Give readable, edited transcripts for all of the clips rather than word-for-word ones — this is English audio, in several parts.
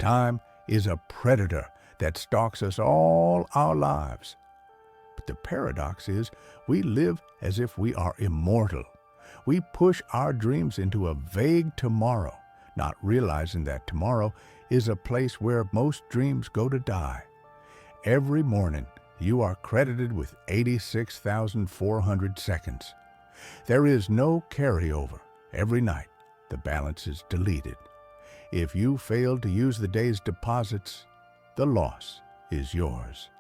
Time is a predator that stalks us all our lives. But the paradox is we live as if we are immortal. We push our dreams into a vague tomorrow, not realizing that tomorrow is a place where most dreams go to die. Every morning, you are credited with 86,400 seconds. There is no carryover. Every night, the balance is deleted. If you fail to use the day's deposits, the loss is yours.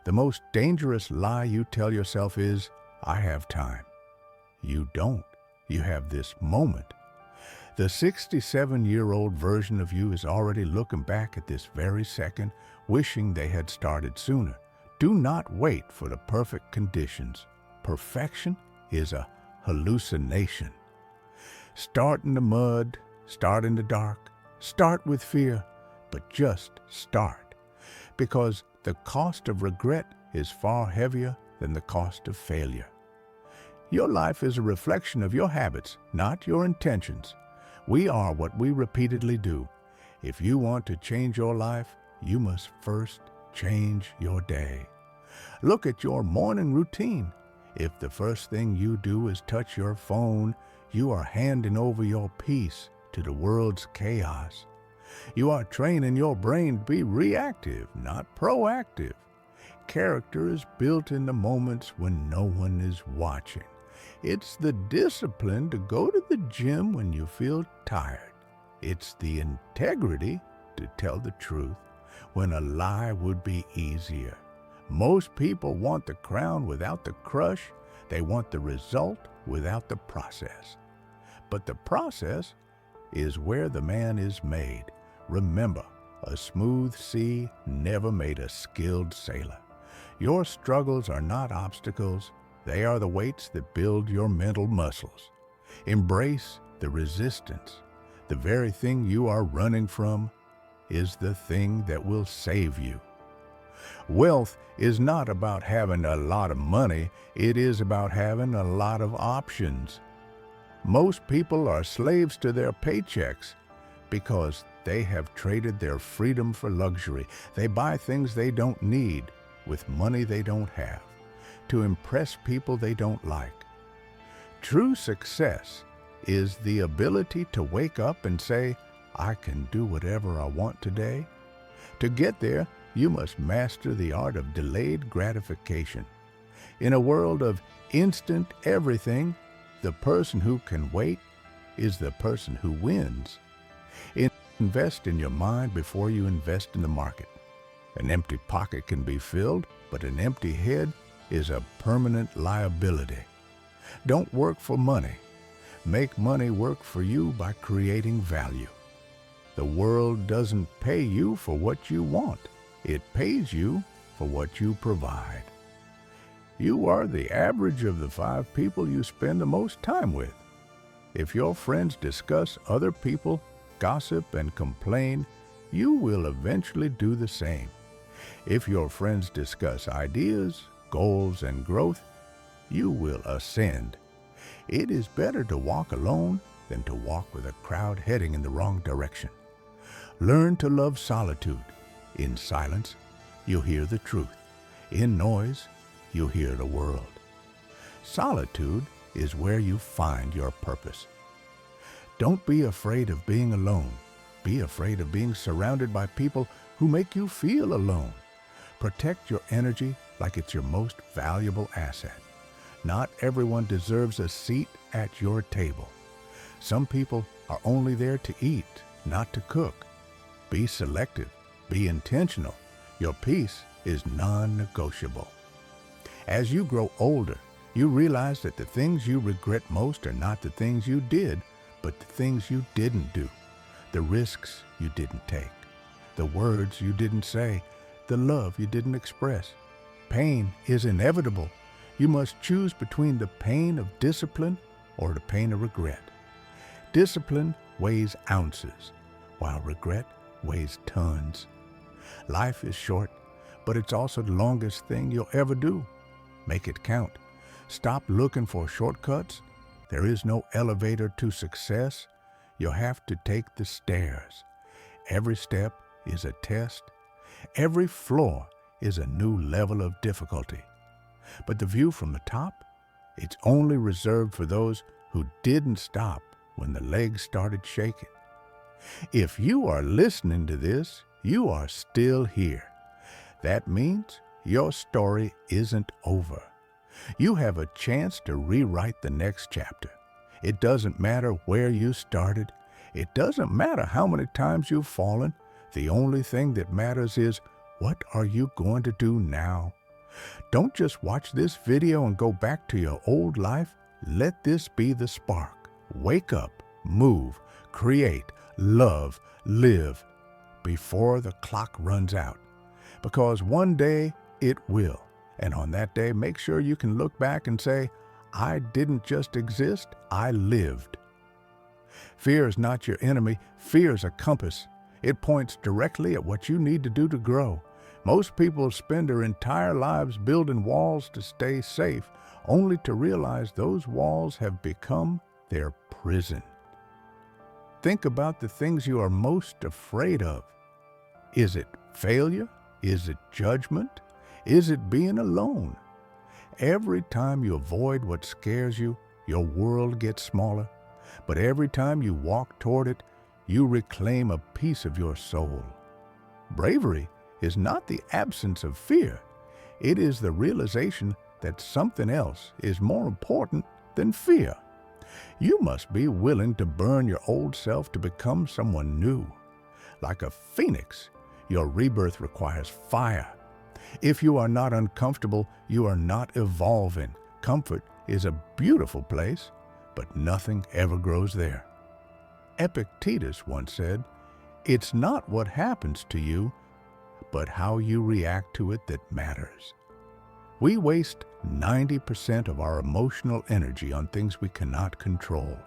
The most dangerous lie you tell yourself is, I have time. You don't. You have this moment. The 67-year-old version of you is already looking back at this very second, wishing they had started sooner. Do not wait for the perfect conditions. Perfection is a hallucination. Start in the mud, start in the dark, start with fear, but just start. Because the cost of regret is far heavier than the cost of failure. Your life is a reflection of your habits, not your intentions. We are what we repeatedly do. If you want to change your life, you must first change your day. Look at your morning routine. If the first thing you do is touch your phone, you are handing over your peace to the world's chaos. You are training your brain to be reactive, not proactive. Character is built in the moments when no one is watching. It's the discipline to go to the gym when you feel tired. It's the integrity to tell the truth when a lie would be easier. Most people want the crown without the crush. They want the result without the process. But the process is where the man is made. Remember, a smooth sea never made a skilled sailor. Your struggles are not obstacles. They are the weights that build your mental muscles. Embrace the resistance. The very thing you are running from is the thing that will save you. Wealth is not about having a lot of money. It is about having a lot of options. Most people are slaves to their paychecks because they have traded their freedom for luxury. They buy things they don't need with money they don't have to impress people they don't like. True success is the ability to wake up and say, I can do whatever I want today. To get there, you must master the art of delayed gratification. In a world of instant everything, the person who can wait is the person who wins. Invest in your mind before you invest in the market. An empty pocket can be filled, but an empty head is a permanent liability. Don't work for money. Make money work for you by creating value. The world doesn't pay you for what you want. It pays you for what you provide. You are the average of the 5 people you spend the most time with. If your friends discuss other people, gossip, and complain, you will eventually do the same. If your friends discuss ideas, goals, and growth, you will ascend. It is better to walk alone than to walk with a crowd heading in the wrong direction. Learn to love solitude. In silence, you'll hear the truth. In noise, you'll hear the world. Solitude is where you find your purpose. Don't be afraid of being alone. Be afraid of being surrounded by people who make you feel alone. Protect your energy like it's your most valuable asset. Not everyone deserves a seat at your table. Some people are only there to eat, not to cook. Be selective. Be intentional. Your peace is non-negotiable. As you grow older, you realize that the things you regret most are not the things you did, but the things you didn't do, the risks you didn't take, the words you didn't say, the love you didn't express. Pain is inevitable. You must choose between the pain of discipline or the pain of regret. Discipline weighs ounces, while regret weighs tons. Life is short, but it's also the longest thing you'll ever do. Make it count. Stop looking for shortcuts. There is no elevator to success. You'll have to take the stairs. Every step is a test. Every floor is a new level of difficulty. But the view from the top, it's only reserved for those who didn't stop when the legs started shaking. If you are listening to this, you are still here. That means your story isn't over. You have a chance to rewrite the next chapter. It doesn't matter where you started. It doesn't matter how many times you've fallen. The only thing that matters is, what are you going to do now? Don't just watch this video and go back to your old life. Let this be the spark. Wake up, move, create, love, live before the clock runs out. Because one day it will. And on that day, make sure you can look back and say, I didn't just exist, I lived. Fear is not your enemy. Fear is a compass. It points directly at what you need to do to grow. Most people spend their entire lives building walls to stay safe, only to realize those walls have become their prison. Think about the things you are most afraid of. Is it failure? Is it judgment? Is it being alone? Every time you avoid what scares you, your world gets smaller. But every time you walk toward it, you reclaim a piece of your soul. Bravery is not the absence of fear. It is the realization that something else is more important than fear. You must be willing to burn your old self to become someone new. Like a phoenix, your rebirth requires fire. If you are not uncomfortable, you are not evolving. Comfort is a beautiful place, but nothing ever grows there. Epictetus once said, "It's not what happens to you, but how you react to it that matters." We waste 90% of our emotional energy on things we cannot control.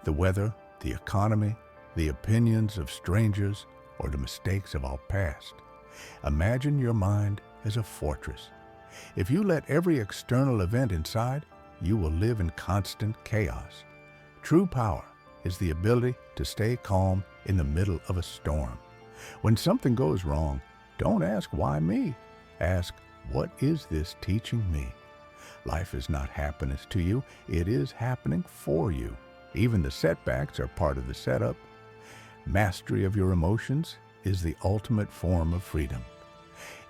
The weather, the economy, the opinions of strangers, or the mistakes of our past. Imagine your mind as a fortress. If you let every external event inside, you will live in constant chaos. True power is the ability to stay calm in the middle of a storm. When something goes wrong, don't ask, why me? Ask, what is this teaching me? Life is not happiness to you. It is happening for you. Even the setbacks are part of the setup. Mastery of your emotions is the ultimate form of freedom.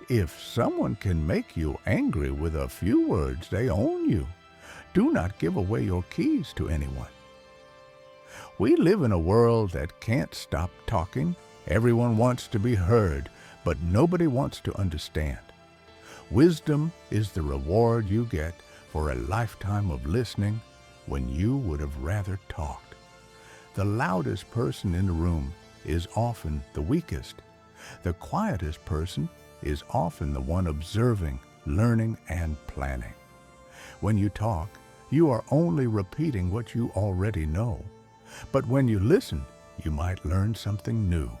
If someone can make you angry with a few words, they own you. Do not give away your keys to anyone. We live in a world that can't stop talking. Everyone wants to be heard, but nobody wants to understand. Wisdom is the reward you get for a lifetime of listening when you would have rather talked. The loudest person in the room is often the weakest. The quietest person is often the one observing, learning, and planning. When you talk, you are only repeating what you already know. But when you listen, you might learn something new.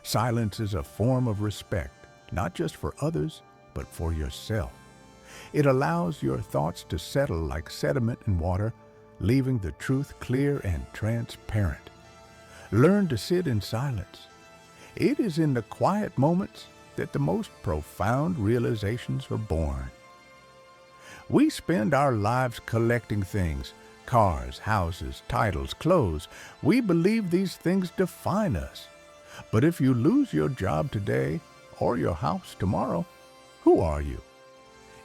Silence is a form of respect, not just for others, but for yourself. It allows your thoughts to settle like sediment in water, leaving the truth clear and transparent. Learn to sit in silence. It is in the quiet moments that the most profound realizations are born. We spend our lives collecting things, cars, houses, titles, clothes. We believe these things define us. But if you lose your job today or your house tomorrow, who are you?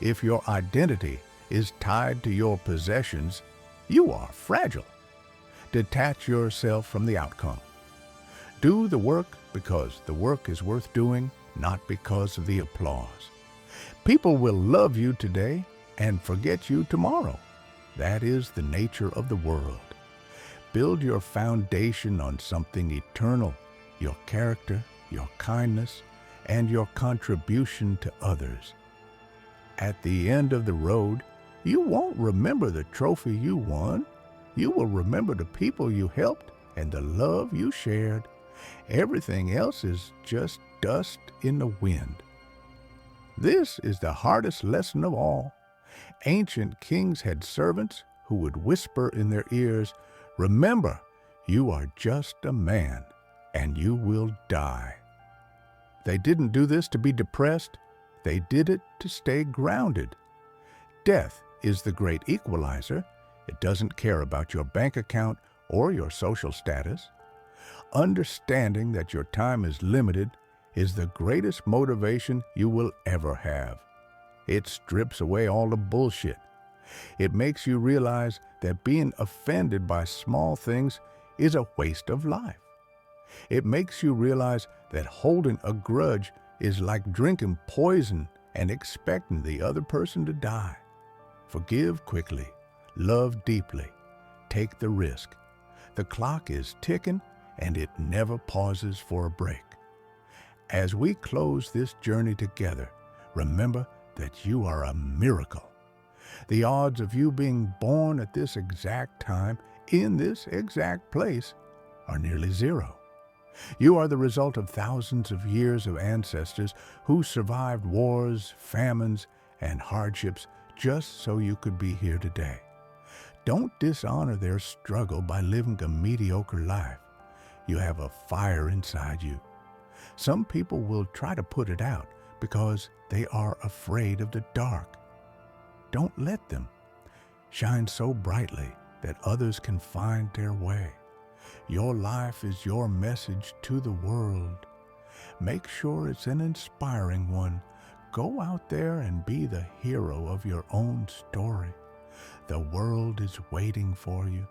If your identity is tied to your possessions, you are fragile. Detach yourself from the outcome. Do the work because the work is worth doing, not because of the applause. People will love you today and forget you tomorrow. That is the nature of the world. Build your foundation on something eternal, your character, your kindness, and your contribution to others. At the end of the road, you won't remember the trophy you won. You will remember the people you helped and the love you shared. Everything else is just dust in the wind. This is the hardest lesson of all. Ancient kings had servants who would whisper in their ears, "Remember, you are just a man," and you will die. They didn't do this to be depressed. They did it to stay grounded. Death is the great equalizer. It doesn't care about your bank account or your social status. Understanding that your time is limited is the greatest motivation you will ever have. It strips away all the bullshit. It makes you realize that being offended by small things is a waste of life. It makes you realize that holding a grudge is like drinking poison and expecting the other person to die. Forgive quickly, love deeply, take the risk. The clock is ticking and it never pauses for a break. As we close this journey together, remember that you are a miracle. The odds of you being born at this exact time, in this exact place, are nearly zero. You are the result of thousands of years of ancestors who survived wars, famines, and hardships just so you could be here today. Don't dishonor their struggle by living a mediocre life. You have a fire inside you. Some people will try to put it out because they are afraid of the dark. Don't let them. Shine so brightly that others can find their way. Your life is your message to the world. Make sure it's an inspiring one. Go out there and be the hero of your own story. The world is waiting for you.